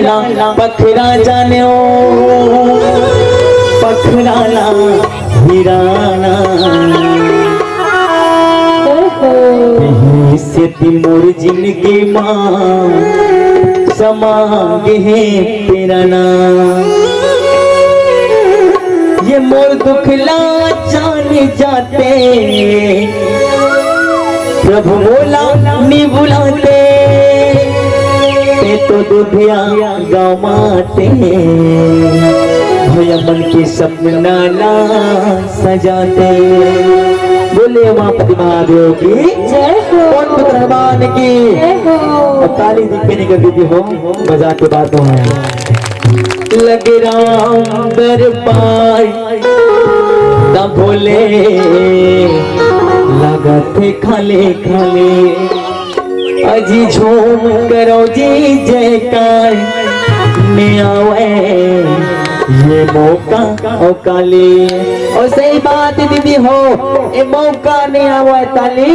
पखराला पखरा जाने पखराला हिराना से मोर जिंदगी माँ समागे है पिराना ये मोर दुखला जाने जाते प्रभु बोला नी बुलाते तो दुधिया गाँव माते भैया मन के सपना ला सजाते। बोले उमापति महादेव की जय हो, पुत्र हनुमान की जय हो। ताली दिखने कर दीजिए हो, मजाक की बात है। लगे राम दरबार न भोले लगा थे खाले खाले अजी झूम करो जी जयकार ने आवे ये मौका ओ काली। और सही बात दीदी हो, ये मौका नहीं आवा ताली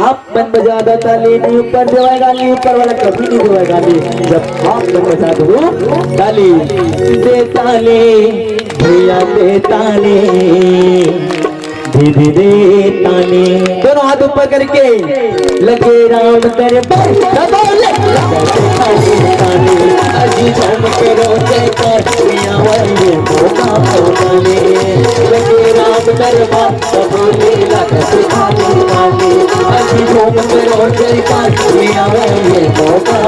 आप बन बजा दो ताली नहीं ऊपर देवा गाली ऊपर वाला कभी नहीं देवा गाली जब आप बन बजा दो ताली दे ताली भैया दे ताली दीदी दे ताली। दोनों हाथ ऊपर करके लगे राम दरबार बोले अजी झूम करो जयकार मियां वाले मौका पाने लगे राम दरबार बोले लगे खाली अजी झूम करो जयकार मियां वाले मौका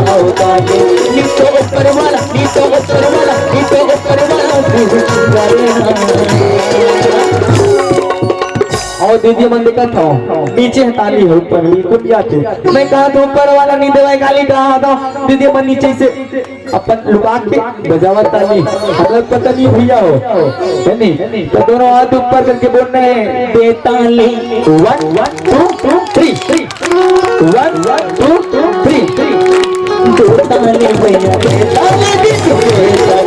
पाने। नीतो ऊपर वाला नीतो ऊपर वाला नीतो ऊपर वाला और दीदी मन दिक्कत हो नीचे ताली हो ऊपर कुछ जाते मैं कहा तो ऊपर वाला नहीं देवाई गाली कहा था दीदी मन नीचे से अपन लुका के बजावा ताली हम लोग पता नहीं भैया हो है नहीं। तो दोनों हाथ ऊपर करके बोल रहे हैं दे ताली 1 1 2 3 1 1 2 3 दो ताली भैया दे ताली दे ताली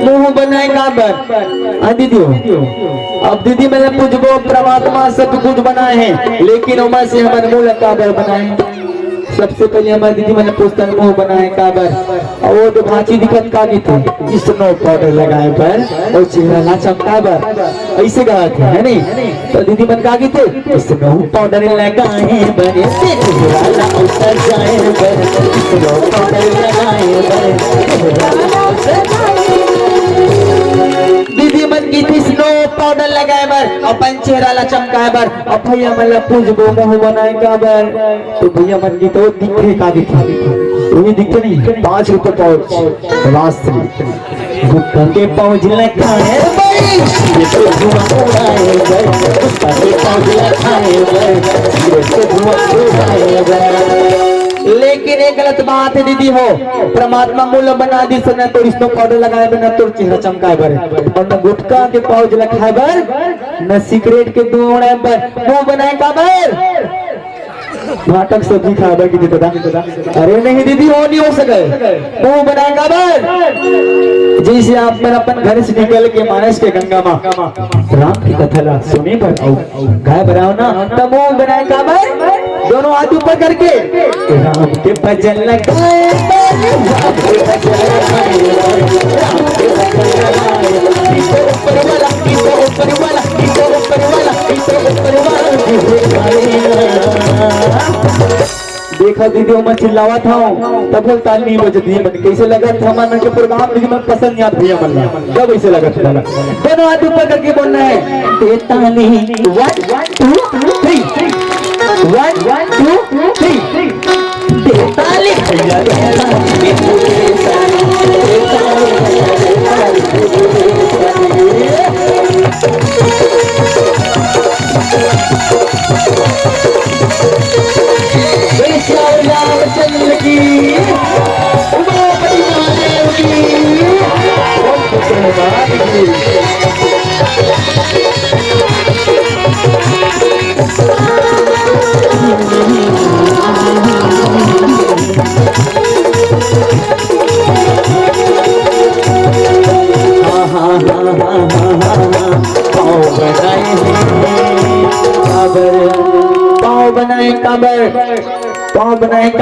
मुंह बनाए काबर दीदी अब दीदी मैंने पूछबो परमात्मा सब कुछ बनाए हैं लेकिन उमा से हमारे मुंह काबर बनाए। सबसे पहले हमारी दीदी मैंने पुस्तक मुंह बनाए काबर और वो तो भांची दिक्कत का की थी स्नो पाउडर लगाए पर और चेहरा ना चमकाबर ऐसे कहा थे है नहीं। तो दीदी मन का की थे स्नो पाउडर लगाए बने चेहरा ना उतर जाए पर स्नो पाउडर लगाए दीदी मन की थी स्नो पाउडर लगाए बर अपन चेहरा ला चमकाए बर और भैया मतलब पूछबो मुंह बनाए काबर तो भैया मन की तो दिखे का दिखा ये दिखते नहीं 5 रुपए पाउच रास्त्री गुप्ता के पाउच लखाए भाई ये तो धुआं उड़ाए भाई गुप्ता के पाउच लखाए भाई ये तो धुआं उड़ाए। लेकिन एक गलत बात है दीदी हो परमात्मा मूल बना दी सने तो इसको पाउडर लगाए बिना तो चेहरा चमकाए बर और न गुटखा के पाउच लखाए बर न सिगरेट के धुआं बर मुंह बनाए का बर नाटक सब्जी खाबा की दादा अरे नहीं दीदी वो नहीं हो सके मुंह बनाए का बर जैसे आप मेरा अपन घर से निकल के मानस के गंगा माँ राम की कथा ला सुने पर गाय बनाओ ना तो मुंह बनाए का बर दोनों हाथ ऊपर करके राम के भजन लगाए देखा दीदी मैं चिल्लावा था तब बोल ताली नहीं बजती है मन कैसे लगा था हमारे के प्रोग्राम लेकिन मन पसंद नहीं आता भैया मन कब ऐसे लगा था दोनों हाथ ऊपर करके बोलना है दे ताली 1 2 3 1 1 2 3 दे ताली भैया दे ताली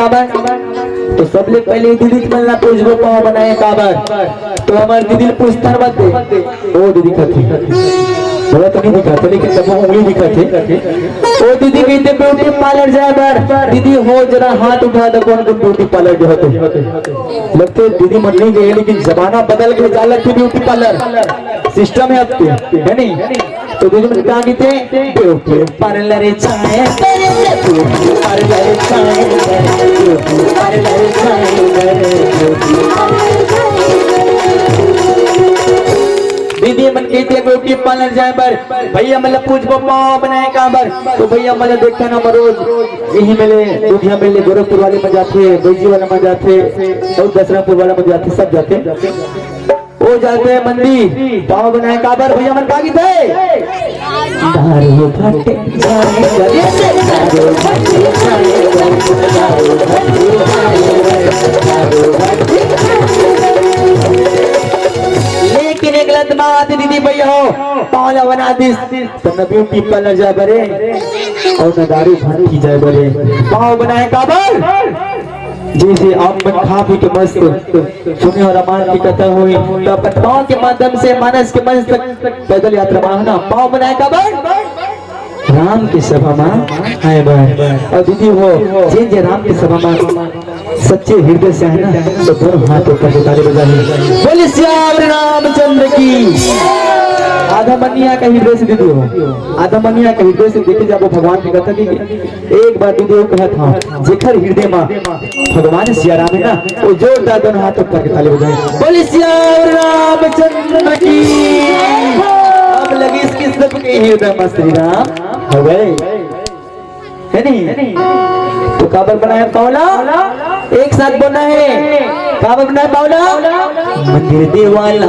काबर तो सबले पहले दीदी मल्ला पूछबो पाव बनाए काबर तो हमार दीदी पूछता बते ओ दीदी कथी बोला तो नहीं दिखा था लेकिन तब उंगली दिखा थे ओ दीदी कहते ब्यूटी पार्लर जाए बार दीदी हो जरा हाथ उठा दो कौन ब्यूटी पार्लर जो होते लगते दीदी मन नहीं गए लेकिन जमाना बदल गया जाला के ब्यूटी पार्लर सिस्टम है अब है नहीं तो दीदी मन कहा कहते ब्यूटी पार्लर चाहे ब्यूटी पार्लर चाहे ब्यूटी पार्लर दीदी मन कहते ब्यूटी पार्लर जाए बर भैया मतलब पूछबो पाव बनाए का बर तो भैया मतलब देखते ना रोज यही मिले दुधिया मिले गोरखपुर वाले में जाते बैजी वाले में जाते और दसरापुर वाले में जाते सब जाते वो जाते हैं मंदी पाव बनाए का बर भैया मन कागी थे दारू भट्टे लेकिन एक गलत बात दीदी भैया हो पावला बना दिस तो न ब्यूटी पार्लर जाए बरे और न दारू भट्टी जाए बरे पाव बनाए काबर जैसे आप मन खा पी के मस्त सुने और रामायण की कथा हुई तो अपन पाव के माध्यम से मानस के मंच तक पैदल यात्रा माना पाव बनाए काबर राम की सभा में आए बार और दीदी हो जे राम की सभा में सच्चे हृदय से है ना तो दोनों हाथ ऊपर से ताली बजाइए बोले श्याम रामचंद्र की आधा मनिया का हृदय से दीदी हो आधा मनिया का हृदय से देखे जाबो भगवान की कथा की एक बार दीदी कहा था जेखर हृदय में भगवान सिया राम है ना वो जोरदार दोनों हाथ ऊपर के ताली बजाइए बोले श्याम रामचंद्र की अब लगी इसकी सबके हृदय में श्री राम हो गए है नहीं तो काबर बनाया पावला एक साथ बोलना है काबर बनाया पावला मंदिर दीवाला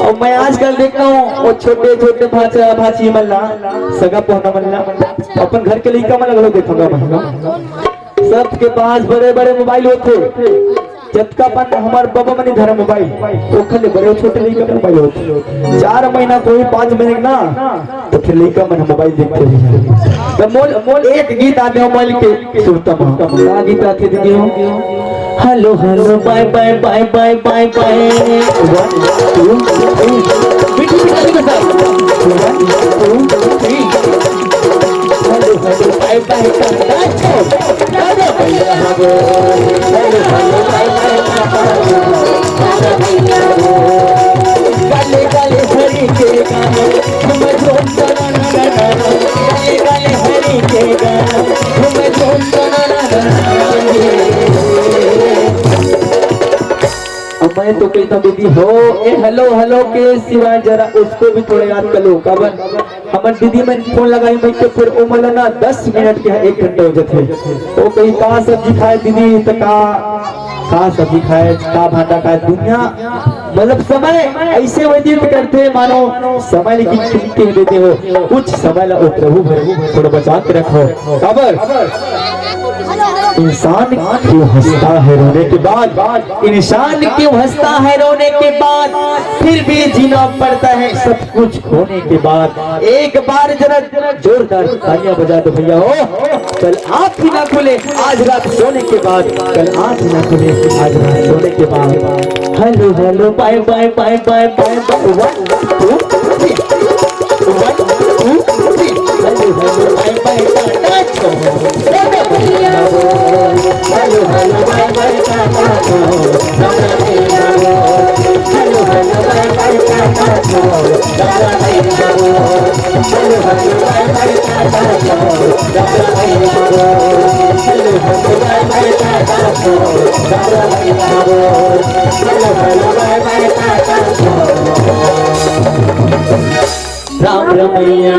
और मैं आजकल देखता हूँ वो छोटे छोटे भाचा भाची मल्ला सगा पहुना मल्ला अपन घर के लड़का में लगलो देखूंगा मैं सबके पास बड़े बड़े मोबाइल होते जतका पन हमारे बाबा मनी धर मोबाइल तो खले बड़े छोटे लड़का मोबाइल होते 4 महीना कोई 5 महीने ना तो फिर लड़का मन मोबाइल देखते रहे तो मोल एक गीत आते मोबाइल के सुनता हूं क्या गीत आते दीदी हो hello hello bye bye bye bye bye bye 1 2 3 बिटी बिटी के साथ 1 2 3 हेलो हेलो बाय बाय दादा भैया हो हेलो हेलो बाय बाय गाले गाले हरी के गाना हम झूम चला ना गाले गाले हरी के गाना हम झूम चला ना मैं तो कहता दीदी हो ए हेलो हेलो के सिवाय जरा उसको भी थोड़ा याद कर लो काबर हमार दीदी में फोन लगाई मैं तो फिर वो मला ना 10 मिनट के 1 घंटे हो जाते वो कहीं का सब्जी खाए दीदी तो का सब्जी खाए का भाटा खाए दुनिया मतलब समय ऐसे व्यतीत करते मानो समय लेकिन कीमती देते हो कुछ समय ला प्रभु थोड़ा बचा के रखो काबर इंसान क्यों हंसता है रोने के बाद इंसान क्यों हंसता है रोने के बाद फिर भी जीना पड़ता है सब कुछ खोने के बाद एक बार जरा जोरदार तालियां बजा दो भैया हो कल आँख ही ना खुले आज रात सोने के बाद कल आँख ही ना खुले आज रात सोने के बाद hello hello bye bye bye bye bye 1 2 3 1 2 3 hello hello bye bye hello hello bye bye hello hello bye bye hello hello bye bye hello hello bye bye hello hello bye bye Ram Ramaiya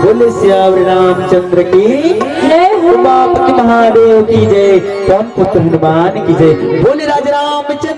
बोले श्याम रामचंद्र की उमापति महादेव की जय पवन पुत्र हनुमान की जय बोले राजा रामचंद्र